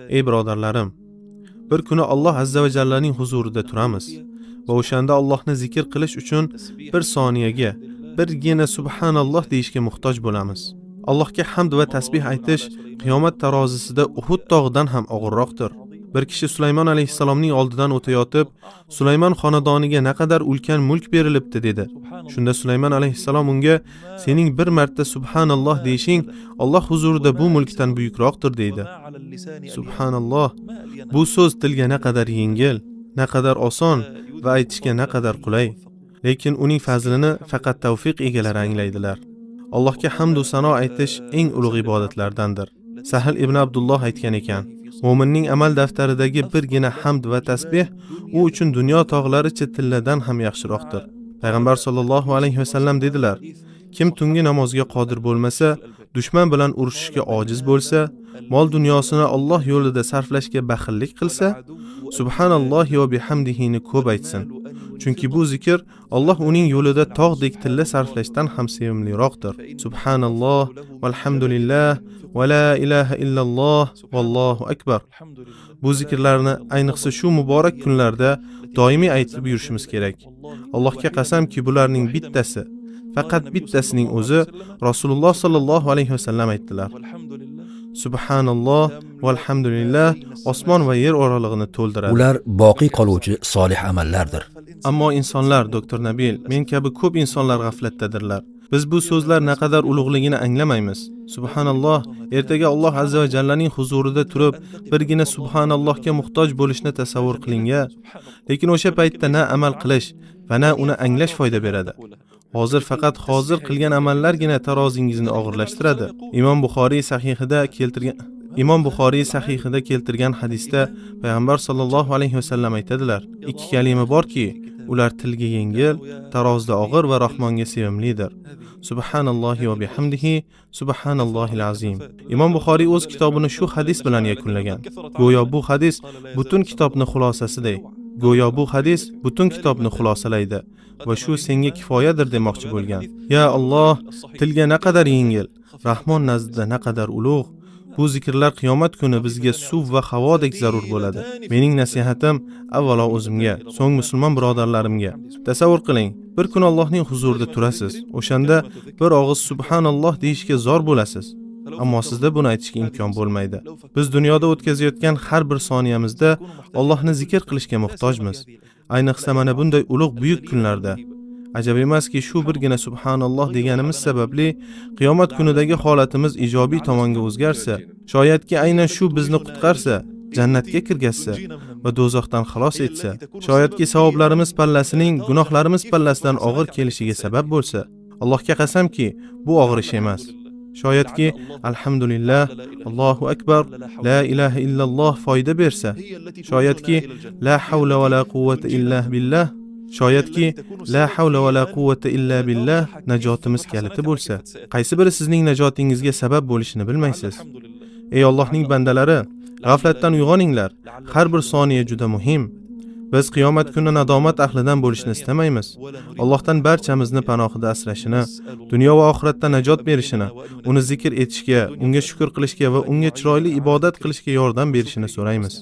Ey birodarlarim, bir kuni Alloh azza va jallaning huzurida turamiz va o'shanda Allohni zikr qilish uchun bir soniyaga, birgina subhanalloh deyishga muhtoj bo'lamiz. Allohga hamd va tasbih aytish qiyomat tarozisida Uhud tog'idan ham og'irroqdir. Bir kishi Sulaymon alayhissalomning oldidan o'tayotib, Sulaymon xonadoniga naqadar ulkan mulk berilibdi dedi. Shunda Sulaymon alayhissalom unga, sening bir marta subhanalloh deyishing Alloh huzurida bu mulkdan buyukroqdir deydi. Subhanalloh, bu so'z tilga naqadar yengil, naqadar oson va aytishga naqadar qulay. Lekin uning fazlini faqat tavfiq egalari anglaydilar. Allohga hamd va sano aytish eng ulug' ibodatlardandir. Sahl ibn Abdulloh aytgan ekan, mo'minning amal daftaridagi birgina hamd va tasbih u uchun dunyo tog'laricha tilladan ham yaxshiroqdir. Payg'ambar sollallohu alayhi vasallam dedilar, kim tungi namozga qodir bo'lmasa, dushman bilan urushishga ojiz bo'lsa, mol dunyosini Alloh yo'lida sarflashga baxillik qilsa, subhanallohi va bihamdihi ni ko'p aytsin. Chunki bu zikr Alloh uning yo'lida tog'dek tilla sarflashdan ham sevimliroqdir. Subhanalloh, valhamdulillah, va la ilaha illalloh, vallohu akbar. Bu zikrlarni ayniqsa shu muborak kunlarda doimiy aytib yurishimiz kerak. Allohga qasamki, bularning bittasi, faqat bittasining o'zi Rasululloh sallallohu alayhi vasallam aytdilar. Subhanalloh, valhamdulillah osmon va yer oralig'ini to'ldiradi. Ular boqiy qoluvchi solih amallardir. Ammo insonlar, doktor Nabil, men kabi ko'p insonlar g'aflatdadirlar. Biz bu so'zlar naqadar ulug'ligini anglamaymiz. Subhanalloh, ertaga Alloh azza va jallaning huzurida turib, birgina subhanallohga muhtoj bo'lishni tasavvur qiling-a. Lekin o'sha paytda na amal qilish va na uni anglash foyda beradi. Hozir faqat hozir qilgan amallargina tarozingizni og'irlashtiradi. Imom Buxoriy sahihida keltirgan hadisda payg'ambar sollallohu alayhi vasallam aytadilar: ikki kalima borki, ular tilga yengil, tarozda og'ir va Rahmonga sevimlidir. Subhanallohi va bihamdihi, subhanallohil azim. Imom Buxoriy o'z kitobini shu hadis bilan yakunlagan. Go'yo bu hadis butun kitobni xulosalaydi va shu senga kifoyadir demoqchi bo'lgan. Ya Alloh, tilga naqadar yengil, Rahmon nazdida naqadar ulug'. Bu zikrlar qiyomat kuni bizga suv va havodek zarur bo'ladi. Mening nasihatim avvalo o'zimga, so'ng musulmon birodarlarimga. Tasavvur qiling, bir kun Allohning huzurida turasiz. O'shanda bir og'iz subhanalloh deyishga zor bo'lasiz. Ammo sizda buni aytishga imkon bo'lmaydi. Biz dunyoda o'tkazayotgan har bir soniyamizda Allohni zikr qilishga muhtojmiz. Ayniqsa mana bunday ulug' buyuk kunlarda. Ajab emaski, shu birgina subhanalloh deganimiz sababli qiyomat kunidagi holatimiz ijobiy tomonga o'zgarsa, shoyatki aynan shu bizni qutqarsa, jannatga kirgazsa va do'zaxdan xalos etsa, shoyatki savoblarimiz pallasining gunohlarimiz pallasidan og'ir kelishiga sabab bo'lsa, Allohga qasamki, bu og'ir ish emas. Shoyatki alhamdulillah, Allohu akbar, la ilaha illalloh foyda bersa, shoyatki la havla va la quvvata illa billah, shoyatki la havla va la quvvata illa billah najotimiz kaliti bo'lsa, qaysi biri sizning najotingizga sabab bo'lishini bilmaysiz. Ey Allohning bandalari, g'aflatdan uyg'oninglar. Har bir soniya juda muhim. Biz qiyomat kuni nadomat ahlidan bo'lishni istamaymiz. Allohdan barchamizni panohida asrashini, dunyo va oxiratda najot berishini, uni zikr etishga, unga shukr qilishga va unga chiroyli ibodat qilishga yordam berishini so'raymiz.